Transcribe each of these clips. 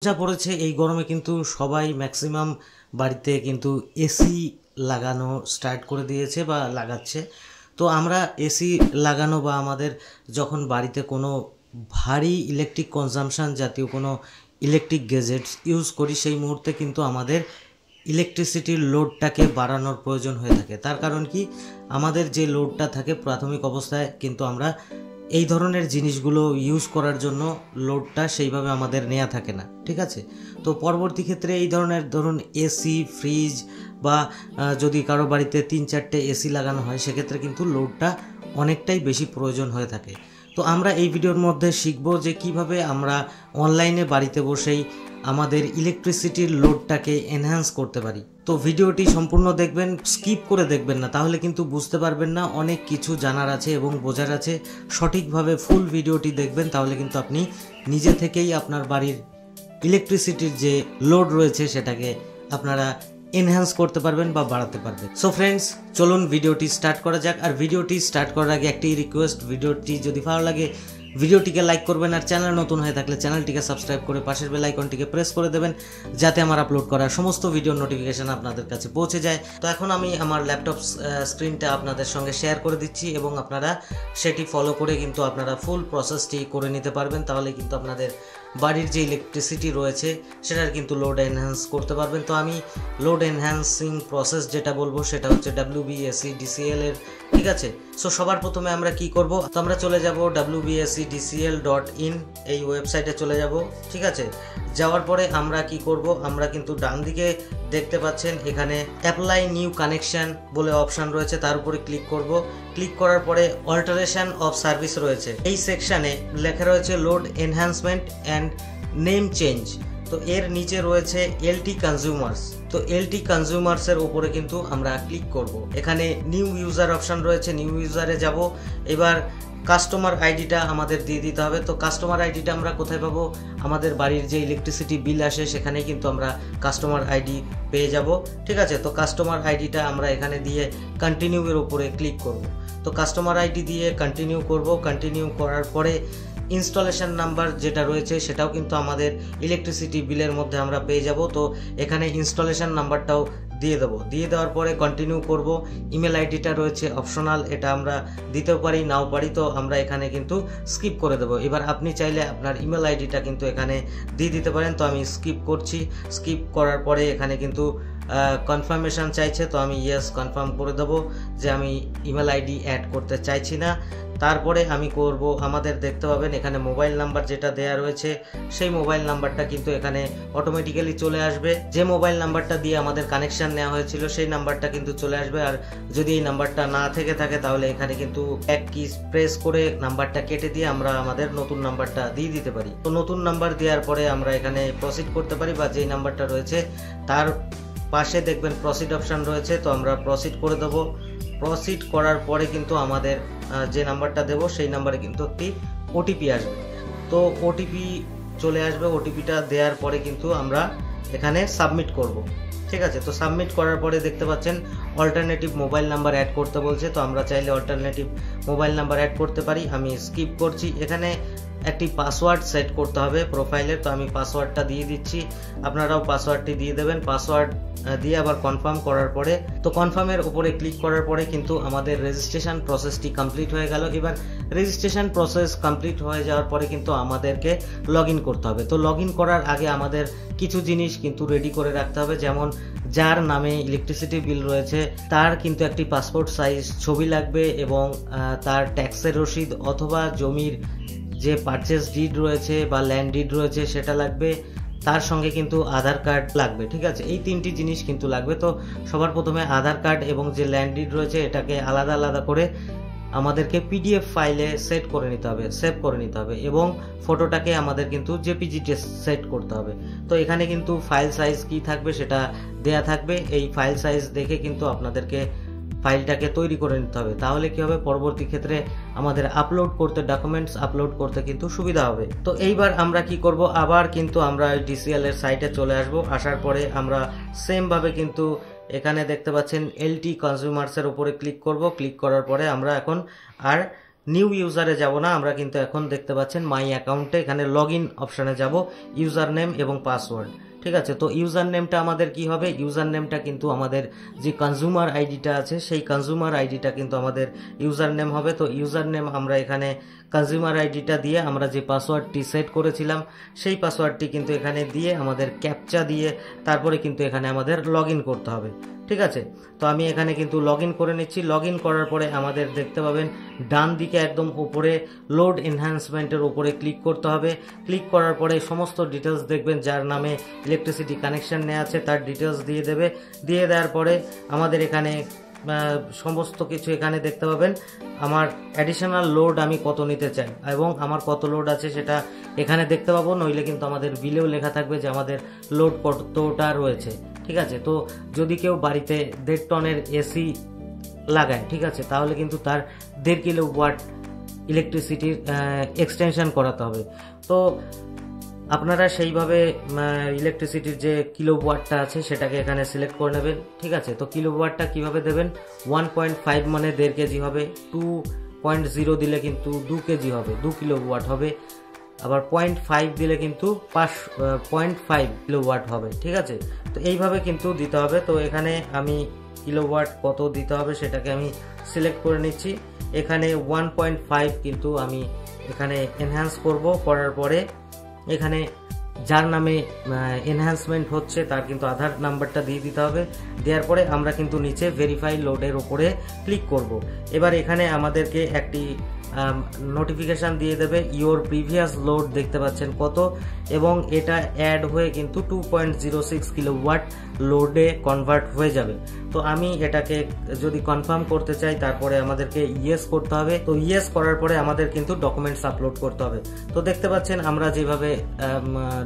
যা পড়েছে এই গরমে কিন্তু সবাই ম্যাক্সিমাম বাড়িতে কিন্তু এসি লাগানো স্টার্ট করে দিয়েছে বা লাগাচ্ছে। তো আমরা এসি লাগানো বা আমাদের যখন বাড়িতে কোনো ভারী ইলেকট্রিক কনজাম্পশান জাতীয় কোনো ইলেকট্রিক গ্যাজেটস ইউজ করি, সেই মুহূর্তে কিন্তু আমাদের ইলেকট্রিসিটির লোডটাকে বাড়ানোর প্রয়োজন হয়ে থাকে। তার কারণ কি, আমাদের যে লোডটা থাকে প্রাথমিক অবস্থায় কিন্তু আমরা এই ধরনের জিনিসগুলো ইউজ করার জন্য লোডটা সেইভাবে আমাদের নেওয়া থাকে না, ঠিক আছে। তো পরবর্তী ক্ষেত্রে এই ধরনের ধরুন এসি, ফ্রিজ বা যদি কারো বাড়িতে 3-4টে এসি লাগানো হয়, সেক্ষেত্রে কিন্তু লোডটা অনেকটাই বেশি প্রয়োজন হয়ে থাকে। তো আমরা এই ভিডিওর মধ্যে শিখব যে কিভাবে আমরা অনলাইনে বাড়িতে বসেই আমাদের ইলেকট্রিসিটির লোডটাকে এনহ্যান্স করতে পারি। তো ভিডিওটি সম্পূর্ণ দেখবেন, স্কিপ করে দেখবেন না, তাহলে কিন্তু বুঝতে পারবেন না। অনেক কিছু জানার আছে এবং বোঝার আছে। সঠিকভাবে ফুল ভিডিওটি দেখবেন, তাহলে কিন্তু আপনি নিজে থেকেই আপনার বাড়ির ইলেকট্রিসিটির যে লোড রয়েছে সেটাকে আপনারা এনহ্যান্স করতে পারবেন বা বাড়াতে পারবেন। সো ফ্রেন্ডস, চলুন ভিডিওটি স্টার্ট করা যাক। আর ভিডিওটি স্টার্ট করার আগে একটি রিকোয়েস্ট, ভিডিওটি যদি ভালো লাগে ভিডিওটিকে লাইক করবেন, আর চ্যানেল নতুন হয়ে থাকলে চ্যানেলটিকে সাবস্ক্রাইব করে পাশের বেল আইকনটিকে প্রেস করে দেবেন, যাতে আমার আপলোড করা সমস্ত ভিডিওর নোটিফিকেশন আপনাদের কাছে পৌঁছে যায়। তো এখন আমি আমার ল্যাপটপ স্ক্রিনটা আপনাদের সঙ্গে শেয়ার করে দিচ্ছি এবং আপনারা সেটি ফলো করে কিন্তু আপনারা ফুল প্রসেসটি করে নিতে পারবেন। তাহলে কিন্তু আপনাদের বাড়ির যে ইলেকট্রিসিটি রয়েছে সেটার কিন্তু লোড এনহ্যান্স করতে পারবেন। তো আমি লোড এনহ্যান্সিং প্রসেস যেটা বলবো সেটা হচ্ছে WBSCDCL এর, ঠিক আছে। সো সবার প্রথমে আমরা কি করব, তো আমরা চলে যাব wbscdcl.in এই ওয়েবসাইটে চলে যাব, ঠিক আছে। যাওয়ার পরে আমরা কি করব, আমরা কিন্তু ডান দিকে দেখতে পাচ্ছেন এখানে অ্যাপ্লাই নিউ কানেকশন বলে অপশন রয়েছে, তার উপরে ক্লিক করব। ক্লিক করার পরে অল্টারেশন অফ সার্ভিস রয়েছে, এই সেকশনে লেখা রয়েছে load enhancement and name change. তো এর নিচে রয়েছে এলটি কনজিউমার্স। তো এলটি কনজিউমার্সের উপরে কিন্তু আমরা ক্লিক করব। এখানে নিউ ইউজার অপশন রয়েছে, নিউ ইউজারে যাব। এবার কাস্টমার আইডিটা আমাদের দিয়ে দিতে হবে। তো কাস্টমার আইডিটা আমরা কোথায় পাবো, আমাদের বাড়ির যে ইলেকট্রিসিটি বিল আসে সেখানেই কিন্তু আমরা কাস্টমার আইডি পেয়ে যাব, ঠিক আছে। তো কাস্টমার আইডিটা আমরা এখানে দিয়ে কন্টিনিউ এর উপরে ক্লিক করব। তো কাস্টমার আইডি দিয়ে কন্টিনিউ করব। কন্টিনিউ করার পরে ইনস্টলেশন নাম্বার যেটা রয়েছে সেটাও কিন্তু আমাদের ইলেকট্রিসিটি বিলের মধ্যে আমরা পেয়ে যাব। তো এখানে ইনস্টলেশন নাম্বারটাও দিয়ে দেবো। দিয়ে দেওয়ার পরে কন্টিনিউ করব। ইমেল আইডিটা রয়েছে অপশনাল, এটা আমরা দিতেও পারি নাও পারি, তো আমরা এখানে কিন্তু স্কিপ করে দেবো। এবার আপনি চাইলে আপনার ইমেল আইডিটা কিন্তু এখানে দিয়ে দিতে পারেন। তো আমি স্কিপ করছি। স্কিপ করার পরে এখানে কিন্তু কনফার্মেশন চাইছে, তো আমি ইয়েস কনফার্ম করে দেবো যে আমি ইমেল আইডি অ্যাড করতে চাইছি না। তারপরে আমি করব, আমাদের দেখতে পাবেন এখানে মোবাইল নাম্বার যেটা দেয়া রয়েছে সেই মোবাইল নাম্বারটা কিন্তু এখানে অটোমেটিক্যালি চলে আসবে। যে মোবাইল নাম্বারটা দিয়ে আমাদের কানেকশন নেওয়া হয়েছিল সেই নাম্বারটা কিন্তু চলে আসবে। আর যদি এই নাম্বারটা না থেকে থাকে তাহলে এখানে কিন্তু এক কি প্রেস করে নাম্বারটা কেটে দিয়ে আমরা আমাদের নতুন নাম্বারটা দিয়ে দিতে পারি। তো নতুন নাম্বার দেওয়ার পরে আমরা এখানে প্রসিড করতে পারি, বা যেই নাম্বারটা রয়েছে তার পাশে দেখবেন প্রসিড অপশন রয়েছে, তো আমরা প্রসিড করে দেবো। প্রসিড করার পরে কিন্তু আমাদের যে নাম্বারটা দেবো সেই নাম্বারে কিন্তু একটি ওটিপি আসবে। তো ওটিপি চলে আসবে। ওটিপিটা দেওয়ার পরে কিন্তু আমরা এখানে সাবমিট করব, ঠিক আছে। তো সাবমিট করার পরে দেখতে পাচ্ছেন অল্টারনেটিভ মোবাইল নাম্বার অ্যাড করতে বলছে। তো আমরা চাইলে অল্টারনেটিভ মোবাইল নাম্বার অ্যাড করতে পারি। আমি স্কিপ করছি। এখানে একটি পাসওয়ার্ড সেট করতে হবে প্রোফাইলের, তো আমি পাসওয়ার্ডটা দিয়ে দিচ্ছি, আপনারাও পাসওয়ার্ডটি দিয়ে দেবেন। পাসওয়ার্ড দিয়ে আবার কনফার্ম করার পরে, তো কনফার্মের উপরে ক্লিক করার পরে কিন্তু আমাদের রেজিস্ট্রেশন প্রসেসটি কমপ্লিট হয়ে গেল। এবার রেজিস্ট্রেশন প্রসেস কমপ্লিট হয়ে যাওয়ার পরে কিন্তু আমাদেরকে লগ ইন করতে হবে। তো লগ ইন করার আগে আমাদের কিছু জিনিস কিন্তু রেডি করে রাখতে হবে, যেমন যার নামে ইলেকট্রিসিটি বিল রয়েছে তার কিন্তু একটি পাসপোর্ট সাইজ ছবি লাগবে, এবং তার ট্যাক্সের রসিদ অথবা জমির যে পারচেস ডিড রয়েছে বা ল্যান্ড ডিড রয়েছে সেটা লাগবে। তার সঙ্গে কিন্তু আধার কার্ড লাগবে, ঠিক আছে। এই তিনটি জিনিস কিন্তু লাগবে। তো সবার প্রথমে আধার কার্ড এবং যে ল্যান্ড ডিড রয়েছে এটাকে আলাদা আলাদা করে আমাদেরকে পিডিএফ ফাইলে সেট করে নিতে হবে, সেভ করে নিতে হবে, এবং ফটোটাকে আমাদের কিন্তু জেপিজিতে সেট করতে হবে। তো এখানে কিন্তু ফাইল সাইজ কি থাকবে সেটা দেয়া থাকবে। এই ফাইল সাইজ দেখে কিন্তু আপনাদেরকে ফাইলটাকে তৈরি করে নিতে হবে। তাহলে কি হবে, পরবর্তী ক্ষেত্রে আমাদের আপলোড করতে, ডকুমেন্টস আপলোড করতে কিন্তু সুবিধা হবে। তো এইবার আমরা কি করব, আবার কিন্তু আমরা ডিসিএল এর সাইটে চলে আসব। আসার পরে আমরা সেম ভাবে কিন্তু এখানে দেখতে পাচ্ছেন এলটি কনজিউমার্সের উপরে ক্লিক করব। ক্লিক করার পরে আমরা এখন আর নিউ ইউজারে যাব না, আমরা কিন্তু এখন দেখতে পাচ্ছেন মাই অ্যাকাউন্টে এখানে লগ ইন অপশানে যাব, ইউজার নেম এবং পাসওয়ার্ড। ঠিক আছে, তো ইউজার নেমটা আমাদের কি হবে, ইউজার নেমটা কিন্তু আমাদের যে কনজিউমার আইডিটা আছে সেই কনজিউমার আইডিটা কিন্তু আমাদের ইউজার নেম হবে। তো ইউজার নেম আমরা এখানে কনজিউমার আইডিটা দিয়ে আমরা যে পাসওয়ার্ডটি সেট করেছিলাম সেই পাসওয়ার্ডটি কিন্তু এখানে দিয়ে আমাদের ক্যাপচা দিয়ে তারপরে কিন্তু এখানে আমাদের লগ ইন করতে হবে। ঠিক আছে, তো আমি এখানে কিন্তু লগ ইন করে নিচ্ছি। লগ ইন করার পরে আমাদের দেখতে পাবেন ডান দিকে একদম উপরে লোড এনহ্যান্সমেন্টের উপরে ক্লিক করতে হবে। ক্লিক করার পরে সমস্ত ডিটেলস দেখবেন, যার নামে ইলেকট্রিসিটি কানেকশন নেওয়া আছে তার ডিটেলস দিয়ে দেবে। দিয়ে দেওয়ার পরে আমাদের এখানে সমস্ত কিছু এখানে দেখতে পাবেন, আমার অ্যাডিশনাল লোড আমি কত নিতে চাই এবং আমার কত লোড আছে সেটা এখানে দেখতে পাবো, নইলে কিন্তু আমাদের বিলেও লেখা থাকবে যে আমাদের লোড কতটা রয়েছে। ঠিক আছে, তো যদি কেউ বাড়িতে 1.5 টনের এসি লাগায়, ঠিক আছে, তাহলে কিন্তু তার 1.5 কিলোওয়াট ইলেকট্রিসিটির এক্সটেনশন করাতে হবে। তো আপনারা সেইভাবে ইলেকট্রিসিটির যে কিলোওয়াটটা আছে সেটাকে এখানে সিলেক্ট করে নেবেন। ঠিক আছে, তো কিলোওয়াটটা কিভাবে দেবেন, 1.5 মানে 1.5 কেজি হবে, 2.0 দিলে কিন্তু 2 কেজি হবে, 2 কিলোওয়াট হবে, আবার 0.5 দিলে কিন্তু 0.5 কিলোওয়াট হবে। ঠিক আছে, তো এইভাবে কিন্তু দিতে হবে। তো এখানে আমি কিলোওয়াট কত দিতে হবে সেটাকে আমি সিলেক্ট করে নিচ্ছি। এখানে 1.5 কিন্তু আমি এখানে এনহ্যান্স করব, করার পরে এখানে যার নামে এনহ্যান্সমেন্ট হচ্ছে তার কিন্তু আধার নাম্বারটা দিয়ে দিতে হবে। দেওয়ার পরে আমরা কিন্তু নিচে ভেরিফাই লোডের উপরে ক্লিক করব। এবার এখানে আমাদেরকে একটি নোটিফিকেশান দিয়ে দেবে, ইওর প্রিভিয়াস লোড দেখতে পাচ্ছেন কত, এবং এটা অ্যাড হয়ে কিন্তু 2.06 কিলোওয়াট লোডে কনভার্ট হয়ে যাবে। তো আমি এটাকে যদি কনফার্ম করতে চাই তারপরে আমাদেরকে ইয়েস করতে হবে। তো ইয়েস করার পরে আমাদের কিন্তু ডকুমেন্টস আপলোড করতে হবে। তো দেখতে পাচ্ছেন আমরা যেভাবে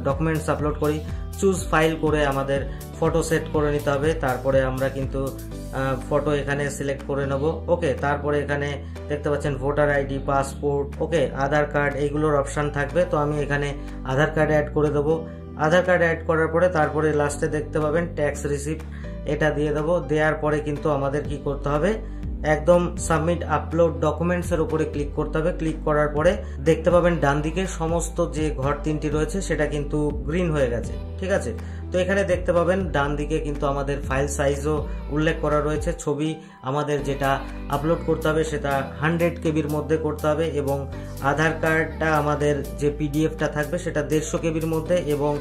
ডকুমেন্টস আপলোড করি, চুজ ফাইল করে আমাদের ফটো সেট করে নিতে হবে। তারপরে আমরা কিন্তু ফটো এখানে সিলেক্ট করে নেব। ওকে, তারপরে এখানে দেখতে পাচ্ছেন ভোটার আইডি, পাসপোর্ট, ওকে, আধার কার্ড, এইগুলোর অপশান থাকবে। তো আমি এখানে আধার কার্ড অ্যাড করে দেবো। আধার কার্ড অ্যাড করার পরে তারপরে লাস্টে দেখতে পাবেন ট্যাক্স রিসিপ্ট, এটা দিয়ে দেবো। দেওয়ার পরে কিন্তু আমাদের কি করতে হবে, একদম সাবমিট আপলোড ডকুমেন্টস এর উপরে ক্লিক করতে হবে। ক্লিক করার পরে দেখতে পাবেন ডান দিকে সমস্ত যে ঘর 3টি রয়েছে সেটা কিন্তু গ্রিন হয়ে গেছে। ঠিক আছে, তো এখানে দেখতে পাবেন ডান দিকে কিন্তু আমাদের ফাইল সাইজও উল্লেখ করা রয়েছে। ছবি আমাদের যেটা আপলোড করতে হবে সেটা 100 কেবির মধ্যে করতে হবে, এবং আধার কার্ডটা আমাদের যে পিডিএফটা থাকবে সেটা 150 কেবির মধ্যে, এবং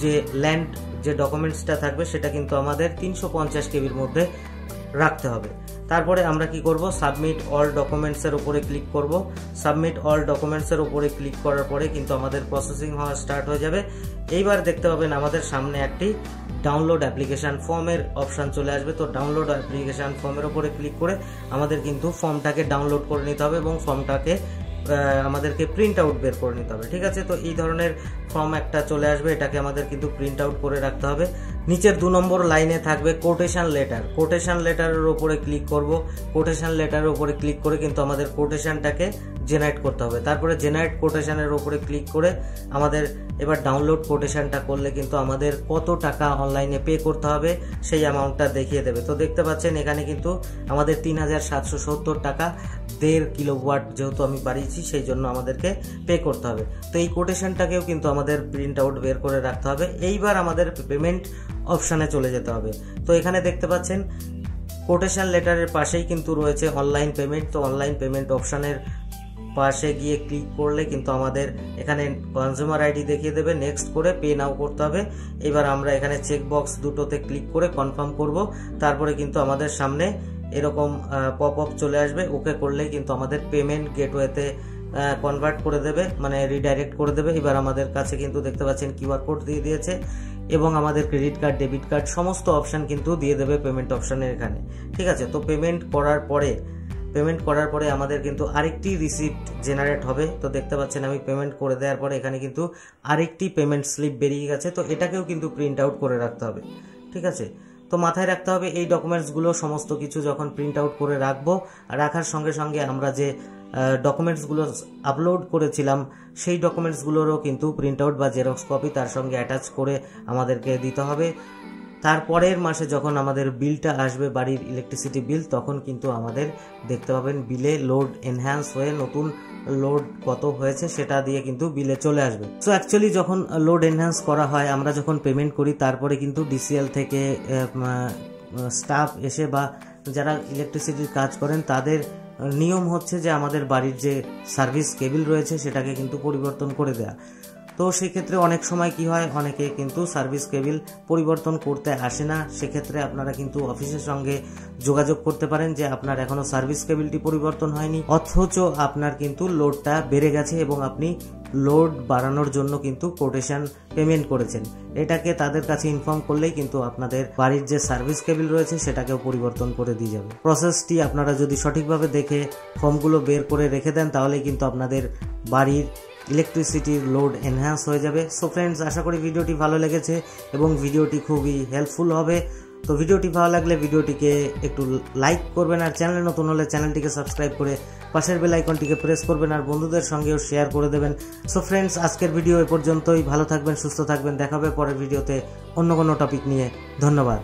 যে ল্যান্ড যে ডকুমেন্টসটা থাকবে সেটা কিন্তু আমাদের 350 কেবির মধ্যে রাখতে হবে। তারপরে আমরা কি করব, সাবমিট অল ডকুমেন্টস এর উপরে ক্লিক করব। সাবমিট অল ডকুমেন্টস এর উপরে ক্লিক করার পরে কিন্তু আমাদের প্রসেসিং হওয়া স্টার্ট হয়ে যাবে। এইবার দেখতে পাবেন আমাদের সামনে একটি ডাউনলোড অ্যাপ্লিকেশন ফর্মের অপশন চলে আসবে। তো ডাউনলোড অ্যাপ্লিকেশন ফর্মের উপরে ক্লিক করে আমাদের কিন্তু ফর্মটাকে ডাউনলোড করে নিতে হবে এবং ফর্মটাকে আমাদেরকে প্রিন্ট আউট বের করে নিতে হবে। ঠিক আছে, তো এই ধরনের ফর্ম একটা চলে আসবে, এটাকে আমাদের কিন্তু প্রিন্ট আউট করে রাখতে হবে। নিচের 2 নম্বর লাইনে থাকবে কোটেশন লেটার। কোটেশন লেটারের উপরে ক্লিক করব। কোটেশন লেটারের উপরে ক্লিক করে কিন্তু আমাদের কোটেশনটাকে জেনারেট করতে হবে। তারপরে জেনারেট কোটেশনের উপরে ক্লিক করে আমাদের এবার ডাউনলোড কোটেশনটা করলে কিন্তু আমাদের কত টাকা অনলাইনে পে করতে হবে সেই অ্যামাউন্টটা দেখিয়ে দেবে। তো দেখতে পাচ্ছেন এখানে কিন্তু আমাদের 3770 টাকা 1.5 কিলোওয়াট যেহেতু আমি বাড়িয়েছি সেই জন্য আমাদেরকে পে করতে হবে। তো এই কোটেশনটাকেও কিন্তু আমাদের প্রিন্ট আউট বের করে রাখতে হবে। এইবার আমাদের পেমেন্ট অপশানে চলে যেতে হবে। তো এখানে দেখতে পাচ্ছেন কোটেশন লেটারের পাশেই কিন্তু রয়েছে অনলাইন পেমেন্ট। তো অনলাইন পেমেন্ট অপশানের পাশে গিয়ে ক্লিক করলে কিন্তু আমাদের এখানে কনজিউমার আইডি দেখিয়ে দেবে, নেক্সট করে পে নাও করতে হবে। এবার আমরা এখানে চেকবক্স দুটোতে ক্লিক করে কনফার্ম করব। তারপরে কিন্তু আমাদের সামনে এরকম পপ আপ চলে আসবে, ওকে করলেই কিন্তু আমাদের পেমেন্ট গেটওয়েতে কনভার্ট করে দেবে, মানে রিডাইরেক্ট করে দেবে। এবার আমাদের কাছে কিন্তু দেখতে পাচ্ছেন কিউআর কোড দিয়ে দিয়েছে এবং আমাদের ক্রেডিট কার্ড, ডেবিট কার্ড সমস্ত অপশান কিন্তু দিয়ে দেবে পেমেন্ট অপশানের এখানে। ঠিক আছে, তো পেমেন্ট করার পরে আমাদের কিন্তু আরেকটি রিসিপ্ট জেনারেট হবে। তো দেখতে পাচ্ছেন আমি পেমেন্ট করে দেওয়ার পরে এখানে কিন্তু আরেকটি পেমেন্ট স্লিপ বেরিয়ে গেছে। তো এটাকেও কিন্তু প্রিন্ট আউট করে রাখতে হবে। ঠিক আছে, তো মাথায় রাখতে হবে এই ডকুমেন্টসগুলো সমস্ত কিছু যখন প্রিন্ট আউট করে রাখবো, রাখার সঙ্গে সঙ্গে আমরা যে ডকুমেন্টসগুলো আপলোড করেছিলাম সেই ডকুমেন্টসগুলোরও কিন্তু প্রিন্ট আউট বা জেরক্স কপি তার সঙ্গে অ্যাটাচ করে আমাদেরকে দিতে হবে। তারপরের মাসে যখন আমাদের বিলটা আসবে বাড়ির ইলেকট্রিসিটি বিল, তখন কিন্তু আমাদের দেখতে পাবেন বিলে লোড এনহ্যান্স হয়ে নতুন লোড কত হয়েছে সেটা দিয়ে কিন্তু বিলে চলে আসবে। সো অ্যাকচুয়ালি যখন লোড এনহ্যান্স করা হয়, আমরা যখন পেমেন্ট করি, তারপরে কিন্তু ডিসিএল থেকে স্টাফ এসে বা যারা ইলেকট্রিসিটির কাজ করেন তাদের নিয়ম হচ্ছে যে আমাদের বাড়ির যে সার্ভিস কেবিল রয়েছে সেটাকে কিন্তু পরিবর্তন করে দেয়া। তো সেক্ষেত্রে অনেক সময় কি হয়, অনেকে কিন্তু সার্ভিস কেবিল পরিবর্তন করতে আসে না। সেক্ষেত্রে আপনারা কিন্তু অফিসের সঙ্গে যোগাযোগ করতে পারেন যে আপনার এখনো সার্ভিস কেবিলটি পরিবর্তন হয়নি, অথচ আপনার কিন্তু লোডটা বেড়ে গেছে এবং আপনি লোড বাড়ানোর জন্য কিন্তু কোটেশন পেমেন্ট করেছেন। এটাকে তাদের কাছে ইনফর্ম করলেই কিন্তু আপনাদের বাড়ির যে সার্ভিস কেবিল রয়েছে সেটাকেও পরিবর্তন করে দিয়ে যাবে। প্রসেসটি আপনারা যদি সঠিকভাবে দেখে ফর্মগুলো বের করে রেখে দেন, তাহলে কিন্তু আপনাদের বাড়ির ইলেকট্রিসিটির লোড এনহ্যান্স হয়ে যাবে। সো ফ্রেন্ডস, আশা করি ভিডিওটি ভালো লেগেছে এবং ভিডিওটি খুবই হেল্পফুল হবে। তো ভিডিওটি ভালো লাগলে ভিডিওটিকে একটু লাইক করবেন, আর চ্যানেলে নতুন হলে চ্যানেলটিকে সাবস্ক্রাইব করে পাশের বেল আইকনটিকে প্রেস করবেন, আর বন্ধুদের সঙ্গেও শেয়ার করে দেবেন। সো ফ্রেন্ডস, আজকের ভিডিও এ পর্যন্তই। ভালো থাকবেন, সুস্থ থাকবেন। দেখা হবে পরের ভিডিওতে অন্য কোনো টপিক নিয়ে। ধন্যবাদ।